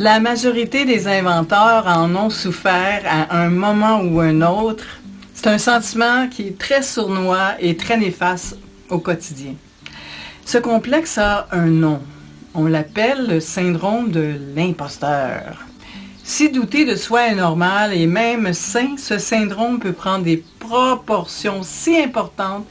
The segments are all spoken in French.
La majorité des inventeurs en ont souffert à un moment ou un autre. C'est un sentiment qui est très sournois et très néfaste au quotidien. Ce complexe a un nom. On l'appelle le syndrome de l'imposteur. Si douter de soi est normal et même sain, ce syndrome peut prendre des proportions si importantes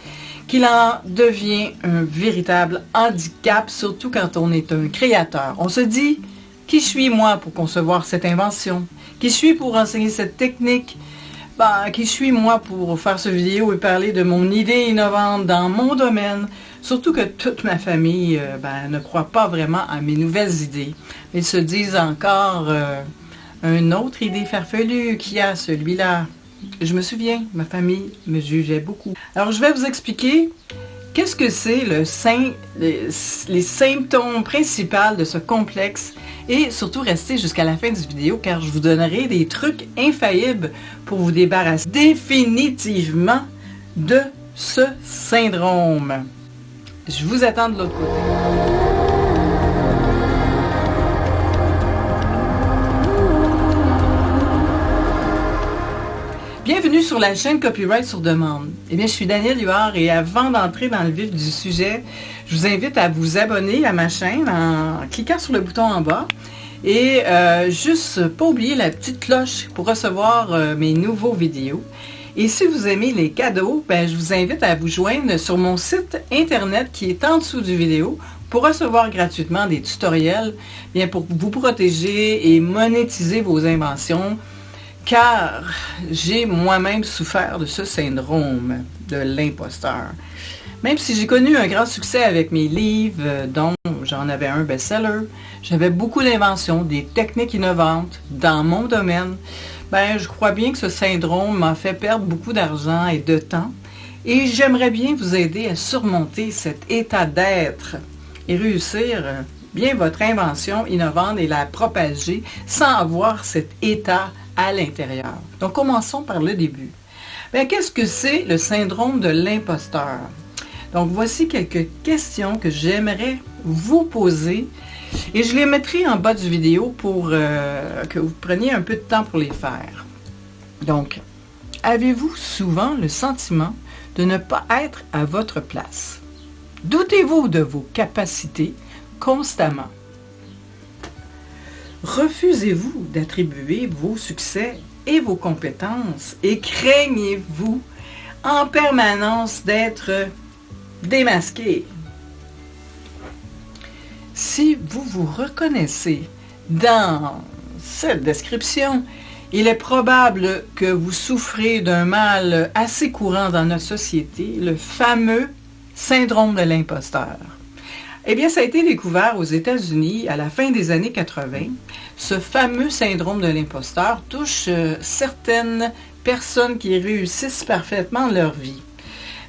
qu'il en devient un véritable handicap, surtout quand on est un créateur. On se dit, qui suis-moi pour concevoir cette invention? Qui suis-je pour enseigner cette technique? Qui suis-moi pour faire cette vidéo et parler de mon idée innovante dans mon domaine? Surtout que toute ma famille ne croit pas vraiment à mes nouvelles idées. Ils se disent encore une autre idée farfelue qui a celui-là. Je me souviens, ma famille me jugeait beaucoup. Alors je vais vous expliquer qu'est-ce que c'est les symptômes principaux de ce complexe et surtout restez jusqu'à la fin de cette vidéo car je vous donnerai des trucs infaillibles pour vous débarrasser définitivement de ce syndrome. Je vous attends de l'autre côté. Bienvenue sur la chaîne Copyright sur demande. Eh bien, je suis Danielle Huard et avant d'entrer dans le vif du sujet, je vous invite à vous abonner à ma chaîne en cliquant sur le bouton en bas et juste pas oublier la petite cloche pour recevoir mes nouveaux vidéos. Et si vous aimez les cadeaux, je vous invite à vous joindre sur mon site internet qui est en dessous du vidéo pour recevoir gratuitement des tutoriels pour vous protéger et monétiser vos inventions. Car j'ai moi-même souffert de ce syndrome de l'imposteur. Même si j'ai connu un grand succès avec mes livres, dont j'en avais un best-seller, j'avais beaucoup d'inventions, des techniques innovantes dans mon domaine, je crois bien que ce syndrome m'a fait perdre beaucoup d'argent et de temps. Et j'aimerais bien vous aider à surmonter cet état d'être et réussir bien votre invention innovante et la propager sans avoir cet état à l'intérieur. Donc, commençons par le début. Qu'est-ce que c'est le syndrome de l'imposteur? Donc, voici quelques questions que j'aimerais vous poser et je les mettrai en bas du vidéo pour que vous preniez un peu de temps pour les faire. Donc, avez-vous souvent le sentiment de ne pas être à votre place? Doutez-vous de vos capacités constamment? Refusez-vous d'attribuer vos succès et vos compétences et craignez-vous en permanence d'être démasqué? Si vous vous reconnaissez dans cette description, il est probable que vous souffrez d'un mal assez courant dans notre société, le fameux syndrome de l'imposteur. Eh bien, ça a été découvert aux États-Unis à la fin des années 80. Ce fameux syndrome de l'imposteur touche certaines personnes qui réussissent parfaitement leur vie,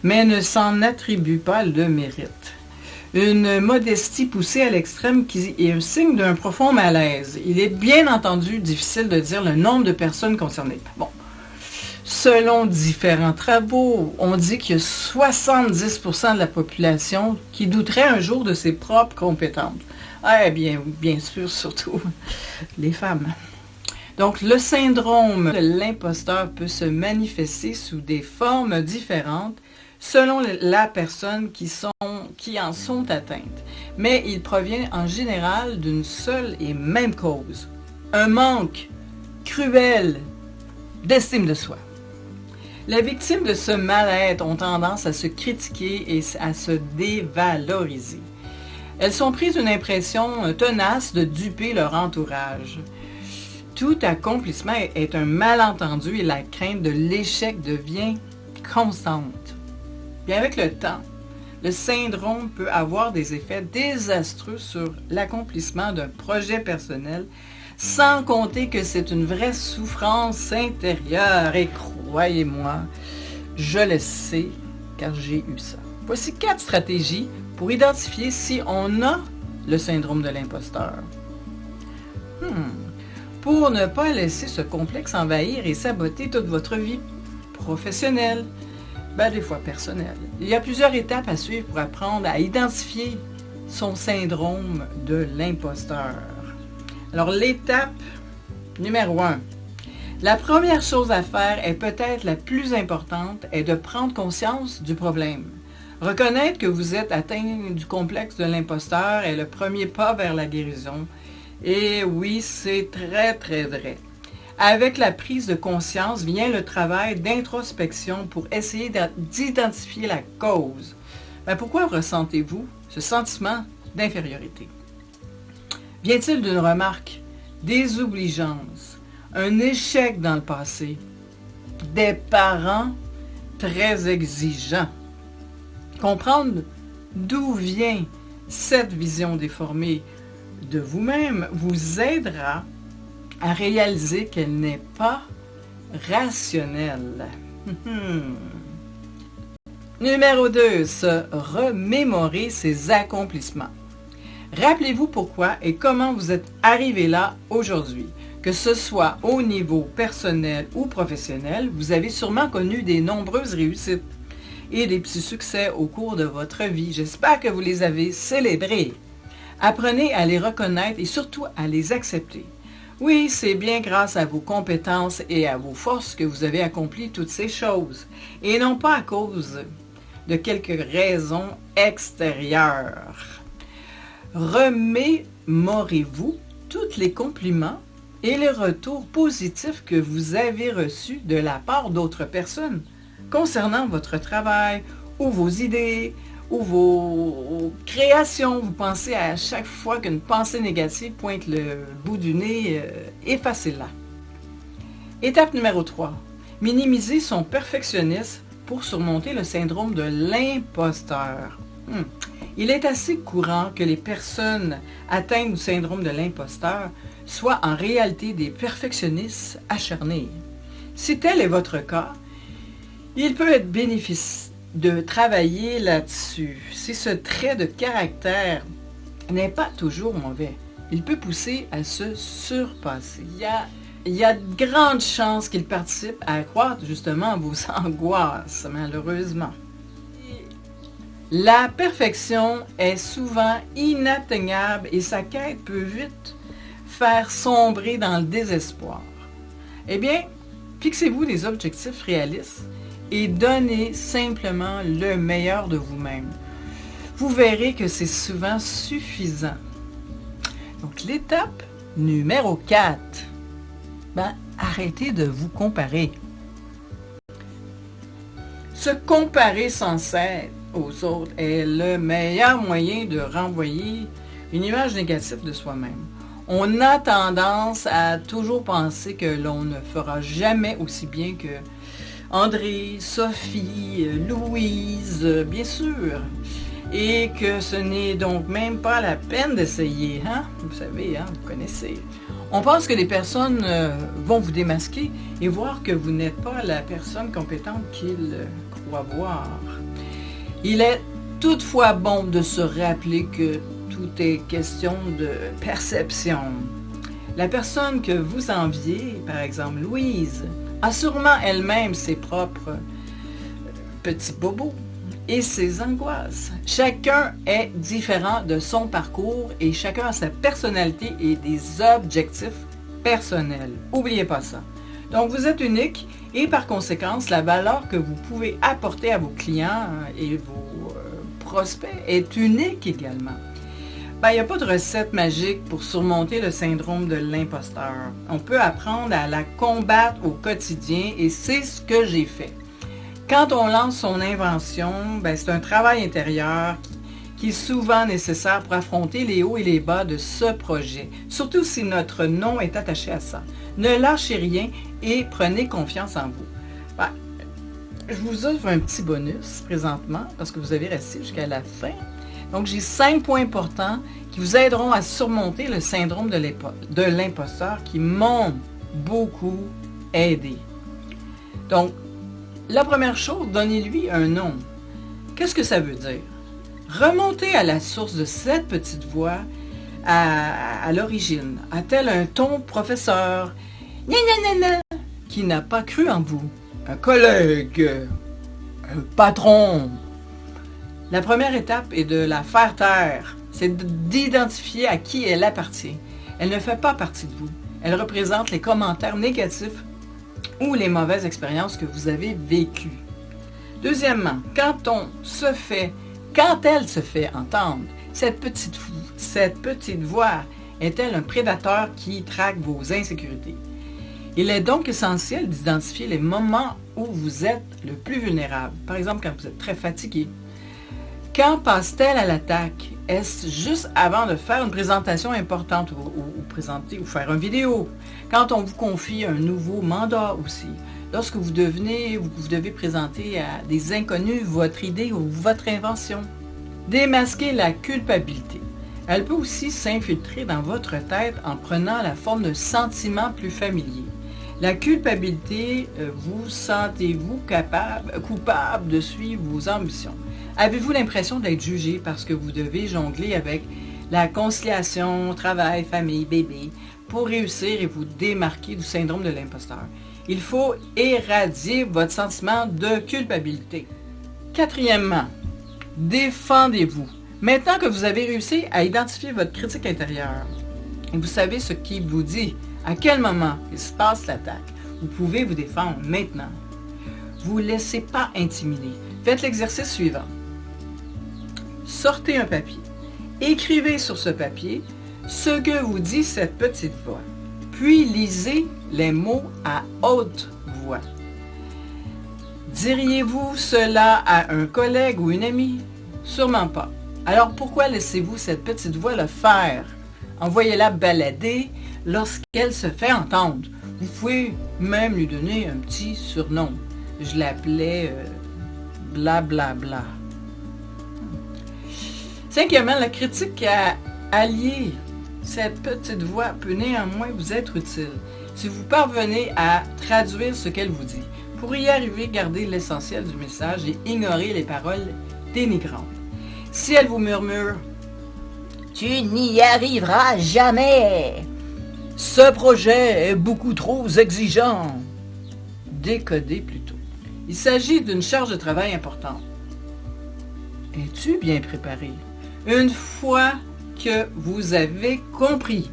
mais ne s'en attribuent pas le mérite. Une modestie poussée à l'extrême qui est un signe d'un profond malaise. Il est bien entendu difficile de dire le nombre de personnes concernées. Selon différents travaux, on dit qu'il y a 70% de la population qui douterait un jour de ses propres compétences. Bien sûr, surtout les femmes. Donc, le syndrome de l'imposteur peut se manifester sous des formes différentes selon la personne qui en sont atteintes. Mais il provient en général d'une seule et même cause. Un manque cruel d'estime de soi. Les victimes de ce mal-être ont tendance à se critiquer et à se dévaloriser. Elles sont prises d'une impression tenace de duper leur entourage. Tout accomplissement est un malentendu et la crainte de l'échec devient constante. Bien avec le temps, le syndrome peut avoir des effets désastreux sur l'accomplissement d'un projet personnel, sans compter que c'est une vraie souffrance intérieure. Et croyez-moi, je le sais car j'ai eu ça. Voici 4 stratégies pour identifier si on a le syndrome de l'imposteur. Pour ne pas laisser ce complexe envahir et saboter toute votre vie professionnelle, des fois personnelle. Il y a plusieurs étapes à suivre pour apprendre à identifier son syndrome de l'imposteur. Alors, l'étape numéro 1. La première chose à faire est peut-être la plus importante, est de prendre conscience du problème. Reconnaître que vous êtes atteint du complexe de l'imposteur est le premier pas vers la guérison. Et oui, c'est très, très vrai. Avec la prise de conscience vient le travail d'introspection pour essayer d'identifier la cause. Ben, pourquoi ressentez-vous ce sentiment d'infériorité? Vient-il d'une remarque, des obligeances, un échec dans le passé, des parents très exigeants? Comprendre d'où vient cette vision déformée de vous-même vous aidera à réaliser qu'elle n'est pas rationnelle. Numéro 2, se remémorer ses accomplissements. Rappelez-vous pourquoi et comment vous êtes arrivé là aujourd'hui. Que ce soit au niveau personnel ou professionnel, vous avez sûrement connu des nombreuses réussites et des petits succès au cours de votre vie. J'espère que vous les avez célébrés. Apprenez à les reconnaître et surtout à les accepter. Oui, c'est bien grâce à vos compétences et à vos forces que vous avez accompli toutes ces choses, et non pas à cause de quelques raisons extérieures. Remémorez-vous tous les compliments et les retours positifs que vous avez reçus de la part d'autres personnes concernant votre travail ou vos idées ou vos créations. Vous pensez à chaque fois qu'une pensée négative pointe le bout du nez, effacez-la. Étape numéro 3. Minimiser son perfectionnisme pour surmonter le syndrome de l'imposteur. Il est assez courant que les personnes atteintes du syndrome de l'imposteur soient en réalité des perfectionnistes acharnés. Si tel est votre cas, il peut être bénéfique de travailler là-dessus. Si ce trait de caractère n'est pas toujours mauvais, il peut pousser à se surpasser. Il y a de grandes chances qu'il participe à accroître justement vos angoisses, malheureusement. La perfection est souvent inatteignable et sa quête peut vite faire sombrer dans le désespoir. Eh bien, fixez-vous des objectifs réalistes et donnez simplement le meilleur de vous-même. Vous verrez que c'est souvent suffisant. Donc, l'étape numéro 4. Arrêtez de vous comparer. Se comparer sans cesse aux autres est le meilleur moyen de renvoyer une image négative de soi-même. On a tendance à toujours penser que l'on ne fera jamais aussi bien que André, Sophie, Louise, bien sûr, et que ce n'est donc même pas la peine d'essayer, hein? Vous savez, hein? Vous connaissez. On pense que les personnes vont vous démasquer et voir que vous n'êtes pas la personne compétente qu'ils croient voir. Il est toutefois bon de se rappeler que tout est question de perception. La personne que vous enviez, par exemple Louise, a sûrement elle-même ses propres petits bobos et ses angoisses. Chacun est différent de son parcours et chacun a sa personnalité et des objectifs personnels. N'oubliez pas ça. Donc, vous êtes unique et par conséquent, la valeur que vous pouvez apporter à vos clients et vos prospects est unique également. Il n'y a pas de recette magique pour surmonter le syndrome de l'imposteur. On peut apprendre à la combattre au quotidien et c'est ce que j'ai fait. Quand on lance son invention, c'est un travail intérieur qui est souvent nécessaire pour affronter les hauts et les bas de ce projet, surtout si notre nom est attaché à ça. Ne lâchez rien et prenez confiance en vous. Je vous offre un petit bonus présentement parce que vous avez resté jusqu'à la fin. Donc, j'ai 5 points importants qui vous aideront à surmonter le syndrome de l'imposteur qui m'ont beaucoup aidé. Donc, la première chose, donnez-lui un nom. Qu'est-ce que ça veut dire? Remontez à la source de cette petite voix à l'origine. A-t-elle un ton professeur qui n'a pas cru en vous? Un collègue? Un patron? La première étape est de la faire taire. C'est d'identifier à qui elle appartient. Elle ne fait pas partie de vous. Elle représente les commentaires négatifs ou les mauvaises expériences que vous avez vécues. Deuxièmement, quand elle se fait entendre, cette petite voix est-elle un prédateur qui traque vos insécurités? Il est donc essentiel d'identifier les moments où vous êtes le plus vulnérable. Par exemple, quand vous êtes très fatigué. Quand passe-t-elle à l'attaque? Est-ce juste avant de faire une présentation importante ou faire une vidéo? Quand on vous confie un nouveau mandat aussi? Lorsque vous devez présenter à des inconnus votre idée ou votre invention? Démasquer la culpabilité. Elle peut aussi s'infiltrer dans votre tête en prenant la forme de sentiments plus familiers. La culpabilité, vous sentez-vous coupable de suivre vos ambitions? Avez-vous l'impression d'être jugé parce que vous devez jongler avec la conciliation, travail, famille, bébé, pour réussir et vous démarquer du syndrome de l'imposteur? Il faut éradier votre sentiment de culpabilité. Quatrièmement, défendez-vous. Maintenant que vous avez réussi à identifier votre critique intérieure, et vous savez ce qui vous dit, à quel moment il se passe l'attaque, vous pouvez vous défendre maintenant. Vous ne laissez pas intimider. Faites l'exercice suivant. Sortez un papier. Écrivez sur ce papier ce que vous dit cette petite voix. Puis lisez les mots à haute voix. Diriez-vous cela à un collègue ou une amie? Sûrement pas. Alors pourquoi laissez-vous cette petite voix le faire? Envoyez-la balader lorsqu'elle se fait entendre. Vous pouvez même lui donner un petit surnom. Je l'appelais blablabla. Cinquièmement, la critique alliée. Cette petite voix peut néanmoins vous être utile. Si vous parvenez à traduire ce qu'elle vous dit, pour y arriver, gardez l'essentiel du message et ignorez les paroles dénigrantes. Si elle vous murmure « Tu n'y arriveras jamais !»« Ce projet est beaucoup trop exigeant !» Décodez plutôt. Il s'agit d'une charge de travail importante. Es-tu bien préparé? Une fois que vous avez compris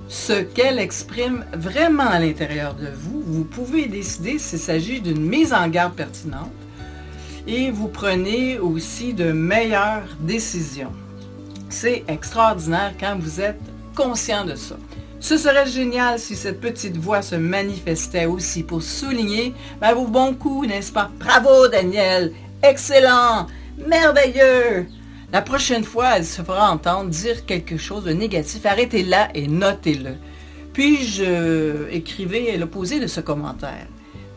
ce qu'elle exprime vraiment à l'intérieur de vous, vous pouvez décider s'il s'agit d'une mise en garde pertinente et vous prenez aussi de meilleures décisions. C'est extraordinaire quand vous êtes conscient de ça. Ce serait génial si cette petite voix se manifestait aussi pour souligner vos bons coups, n'est-ce pas? Bravo Daniel! Excellent! Merveilleux! La prochaine fois, elle se fera entendre dire quelque chose de négatif. Arrêtez-la et notez-le. Puis, écrivez l'opposé de ce commentaire.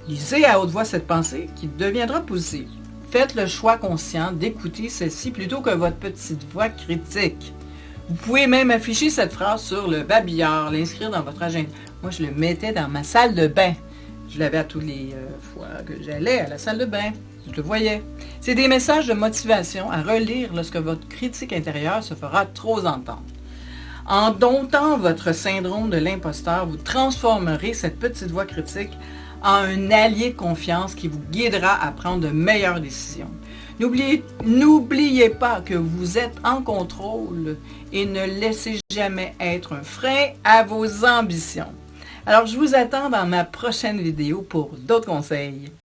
Lisez à haute voix cette pensée qui deviendra positive. Faites le choix conscient d'écouter celle-ci plutôt que votre petite voix critique. Vous pouvez même afficher cette phrase sur le babillard, l'inscrire dans votre agenda. Moi, je le mettais dans ma salle de bain. Je l'avais à tous les fois que j'allais à la salle de bain. Je le voyais. C'est des messages de motivation à relire lorsque votre critique intérieure se fera trop entendre. En domptant votre syndrome de l'imposteur, vous transformerez cette petite voix critique en un allié de confiance qui vous guidera à prendre de meilleures décisions. N'oubliez pas que vous êtes en contrôle et ne laissez jamais être un frein à vos ambitions. Alors, je vous attends dans ma prochaine vidéo pour d'autres conseils.